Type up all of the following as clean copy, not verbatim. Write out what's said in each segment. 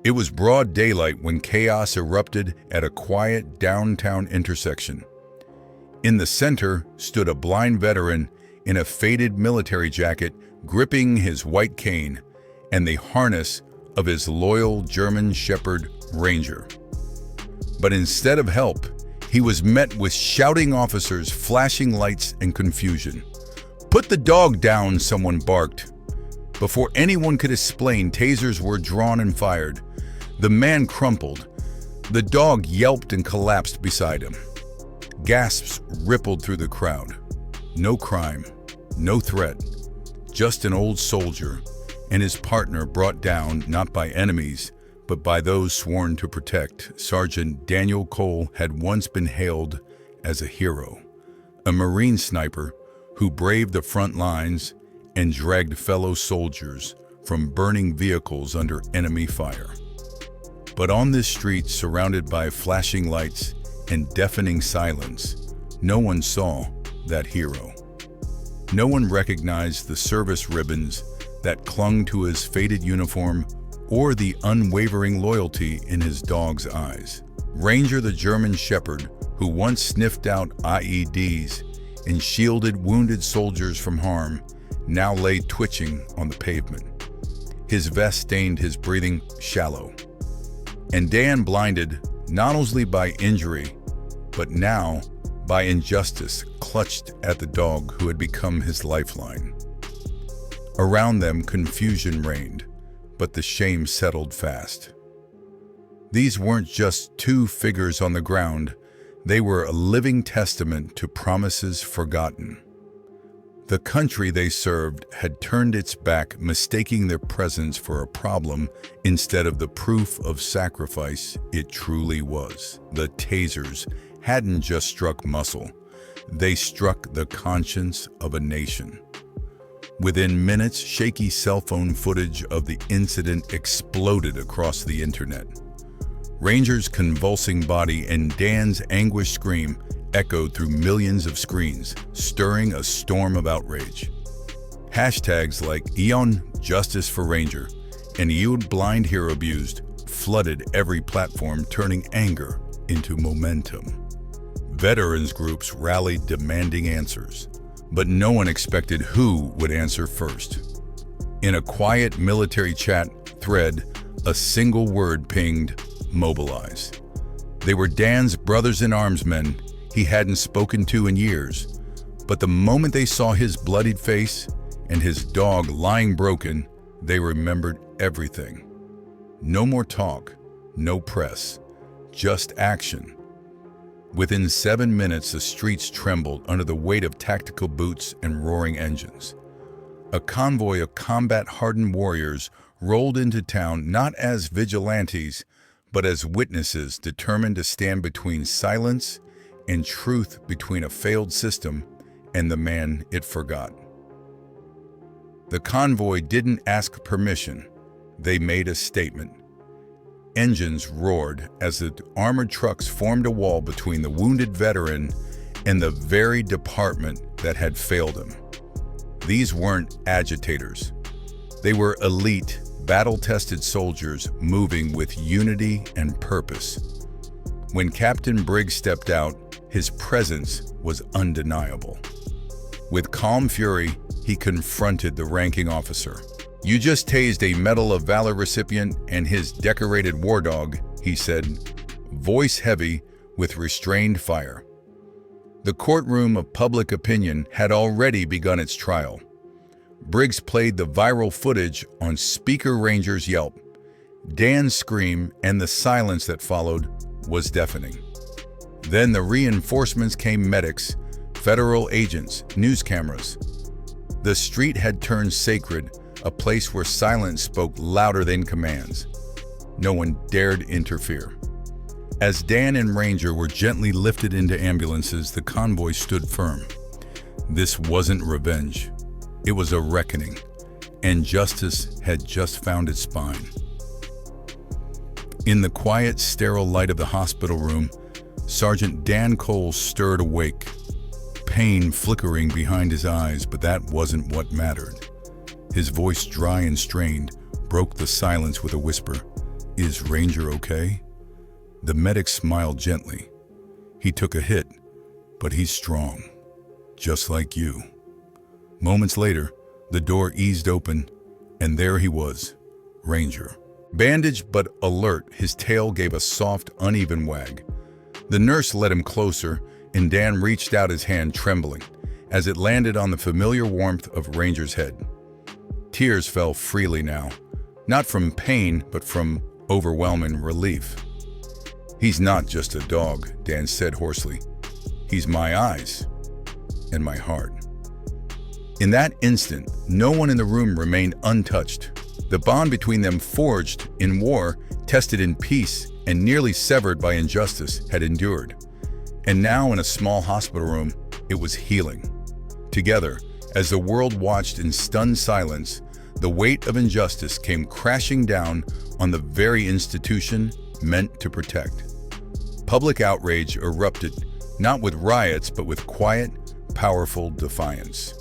It was broad daylight when chaos erupted at a quiet downtown intersection. In the center stood a blind veteran in a faded military jacket, gripping his white cane and the harness of his loyal German Shepherd Ranger. But instead of help, he was met with shouting officers, flashing lights, and confusion. "Put the dog down," someone barked. Before anyone could explain, tasers were drawn and fired. The man crumpled. The dog yelped and collapsed beside him. Gasps rippled through the crowd. No crime, no threat, just an old soldier and his partner brought down not by enemies, but by those sworn to protect. Sergeant Daniel Cole had once been hailed as a hero, a Marine sniper who braved the front lines and dragged fellow soldiers from burning vehicles under enemy fire. But on this street, surrounded by flashing lights and deafening silence, no one saw that hero. No one recognized the service ribbons that clung to his faded uniform or the unwavering loyalty in his dog's eyes. Ranger, the German Shepherd, who once sniffed out IEDs and shielded wounded soldiers from harm, now lay twitching on the pavement. His vest stained, his breathing shallow. And Dan, blinded not only by injury, but now by injustice, clutched at the dog who had become his lifeline. Around them, confusion reigned, but the shame settled fast. These weren't just two figures on the ground, they were a living testament to promises forgotten. The country they served had turned its back, mistaking their presence for a problem instead of the proof of sacrifice it truly was. The tasers hadn't just struck muscle, they struck the conscience of a nation. Within minutes, shaky cell phone footage of the incident exploded across the internet. Ranger's convulsing body and Dan's anguished scream echoed through millions of screens, stirring a storm of outrage. Hashtags like Eon Justice for Ranger and Yield Blind Hero Abused flooded every platform, turning anger into momentum. Veterans groups rallied demanding answers, but no one expected who would answer first. In a quiet military chat thread, a single word pinged: mobilize. They were Dan's brothers-in-arms men he hadn't spoken to in years, but the moment they saw his bloodied face and his dog lying broken, they remembered everything. No more talk, no press, just action. Within 7 minutes, the streets trembled under the weight of tactical boots and roaring engines. A convoy of combat-hardened warriors rolled into town not as vigilantes, but as witnesses determined to stand between silence and truth, between a failed system and the man it forgot. The convoy didn't ask permission, they made a statement. Engines roared as the armored trucks formed a wall between the wounded veteran and the very department that had failed him. These weren't agitators. They were elite, battle-tested soldiers moving with unity and purpose. When Captain Briggs stepped out, his presence was undeniable. With calm fury, he confronted the ranking officer. "You just tased a Medal of Valor recipient and his decorated war dog," he said, voice heavy with restrained fire. The courtroom of public opinion had already begun its trial. Briggs played the viral footage on Speaker Ranger's Yelp. Dan's scream and the silence that followed was deafening. Then the reinforcements came: medics, federal agents, news cameras. The street had turned sacred, a place where silence spoke louder than commands. No one dared interfere. As Dan and Ranger were gently lifted into ambulances, the convoy stood firm. This wasn't revenge. It was a reckoning, and justice had just found its spine. In the quiet, sterile light of the hospital room, Sergeant Dan Cole stirred awake, pain flickering behind his eyes, but that wasn't what mattered. His voice, dry and strained, broke the silence with a whisper. "Is Ranger okay?" The medic smiled gently. "He took a hit, but he's strong, just like you." Moments later, the door eased open, and there he was, Ranger. Bandaged but alert, his tail gave a soft, uneven wag. The nurse led him closer, and Dan reached out his hand, trembling, as it landed on the familiar warmth of Ranger's head. Tears fell freely now, not from pain, but from overwhelming relief. "He's not just a dog," Dan said hoarsely. "He's my eyes and my heart." In that instant, no one in the room remained untouched. The bond between them, forged in war, tested in peace, and nearly severed by injustice, had endured. And now, in a small hospital room, it was healing. Together, as the world watched in stunned silence, the weight of injustice came crashing down on the very institution meant to protect. Public outrage erupted, not with riots, but with quiet, powerful defiance.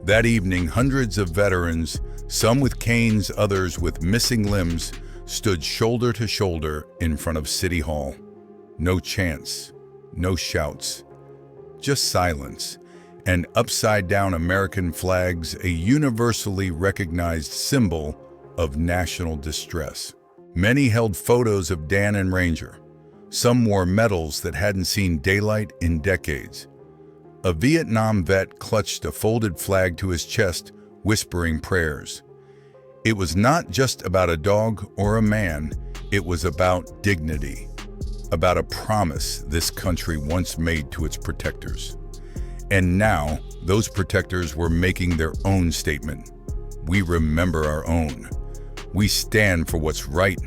That evening, hundreds of veterans, some with canes, others with missing limbs, stood shoulder to shoulder in front of City Hall. No chants, no shouts, just silence, and upside-down American flags, a universally recognized symbol of national distress. Many held photos of Dan and Ranger. Some wore medals that hadn't seen daylight in decades. A Vietnam vet clutched a folded flag to his chest, whispering prayers. It was not just about a dog or a man, it was about dignity, about a promise this country once made to its protectors. And now, those protectors were making their own statement. We remember our own. We stand for what's right.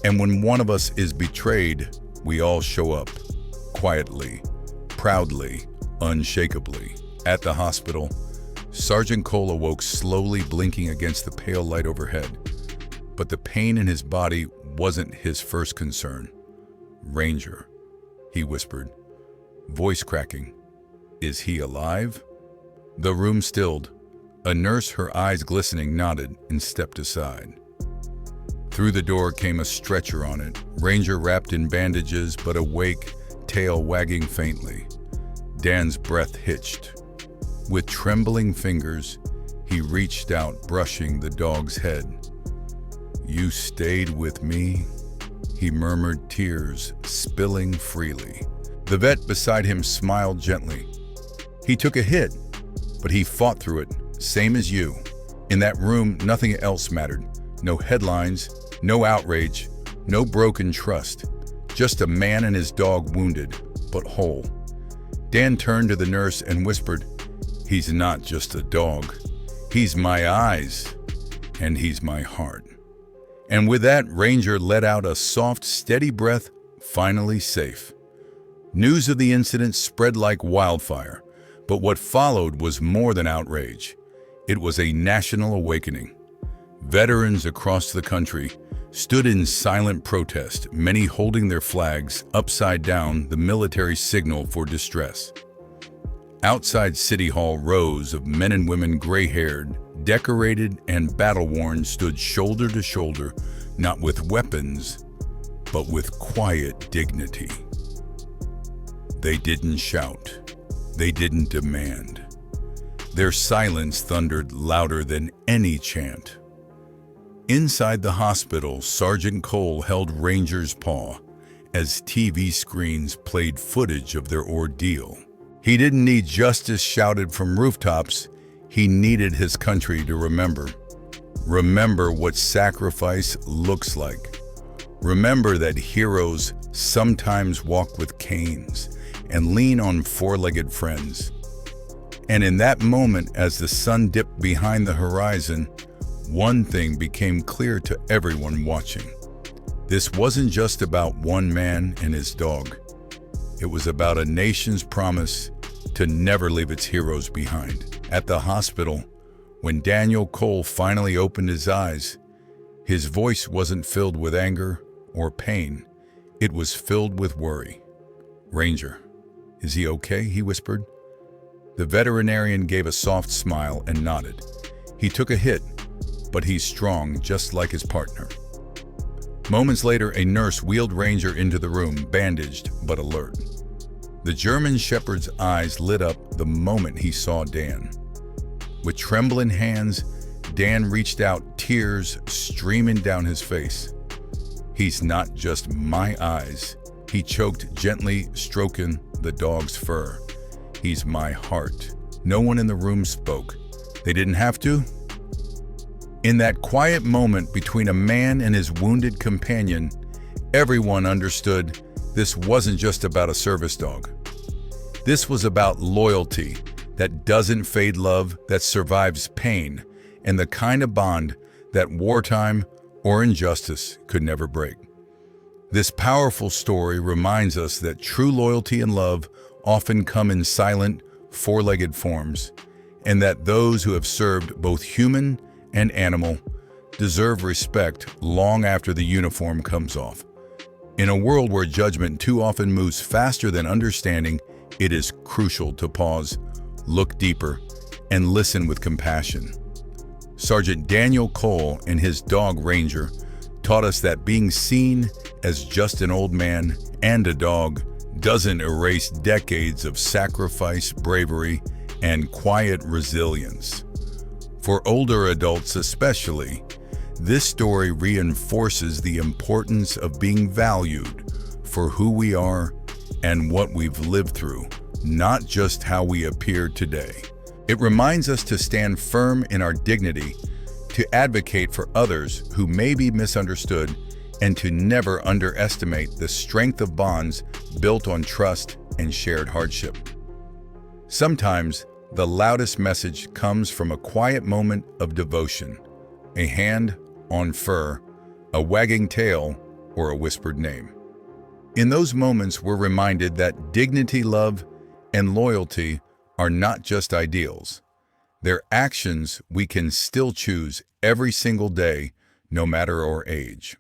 And when one of us is betrayed, we all show up, quietly, proudly, unshakably. At the hospital, Sergeant Cole awoke slowly, blinking against the pale light overhead. But the pain in his body wasn't his first concern. "Ranger," he whispered, voice cracking. "Is he alive?" The room stilled. A nurse, her eyes glistening, nodded and stepped aside. Through the door came a stretcher on it, Ranger wrapped in bandages but awake, tail wagging faintly. Dan's breath hitched. With trembling fingers, he reached out, brushing the dog's head. "You stayed with me," he murmured, tears spilling freely. The vet beside him smiled gently. "He took a hit, but he fought through it, same as you." In that room, nothing else mattered. No headlines, no outrage, no broken trust. Just a man and his dog, wounded, but whole. Dan turned to the nurse and whispered, "He's not just a dog. He's my eyes, and he's my heart." And with that, Ranger let out a soft, steady breath, finally safe. News of the incident spread like wildfire, but what followed was more than outrage. It was a national awakening. Veterans across the country stood in silent protest, many holding their flags upside down, the military signal for distress. Outside City Hall, rows of men and women, gray-haired, decorated, and battle-worn, stood shoulder to shoulder, not with weapons, but with quiet dignity. They didn't shout. They didn't demand. Their silence thundered louder than any chant. Inside the hospital, Sergeant Cole held Ranger's paw as TV screens played footage of their ordeal. He didn't need justice shouted from rooftops. He needed his country to remember. Remember what sacrifice looks like. Remember that heroes sometimes walk with canes and lean on four-legged friends. And in that moment, as the sun dipped behind the horizon, one thing became clear to everyone watching. This wasn't just about one man and his dog. It was about a nation's promise to never leave its heroes behind. At the hospital, when Daniel Cole finally opened his eyes, his voice wasn't filled with anger or pain. It was filled with worry. "Ranger, is he okay?" he whispered. The veterinarian gave a soft smile and nodded. "He took a hit, but he's strong, just like his partner." Moments later, a nurse wheeled Ranger into the room, bandaged but alert. The German shepherd's eyes lit up the moment he saw Dan. With trembling hands, Dan reached out, tears streaming down his face. "He's not just my eyes," he choked, gently stroking the dog's fur. "He's my heart." No one in the room spoke. They didn't have to. In that quiet moment between a man and his wounded companion, everyone understood this wasn't just about a service dog. This was about loyalty that doesn't fade, love that survives pain, and the kind of bond that wartime or injustice could never break. This powerful story reminds us that true loyalty and love often come in silent, four-legged forms, and that those who have served both human and animal deserve respect long after the uniform comes off. In a world where judgment too often moves faster than understanding, it is crucial to pause, look deeper, and listen with compassion. Sergeant Daniel Cole and his dog Ranger taught us that being seen as just an old man and a dog doesn't erase decades of sacrifice, bravery, and quiet resilience. For older adults especially, this story reinforces the importance of being valued for who we are and what we've lived through, not just how we appear today. It reminds us to stand firm in our dignity, to advocate for others who may be misunderstood, and to never underestimate the strength of bonds built on trust and shared hardship. Sometimes, the loudest message comes from a quiet moment of devotion, a hand on fur, a wagging tail, or a whispered name. In those moments, we're reminded that dignity, love, and loyalty are not just ideals. They're actions we can still choose every single day, no matter our age.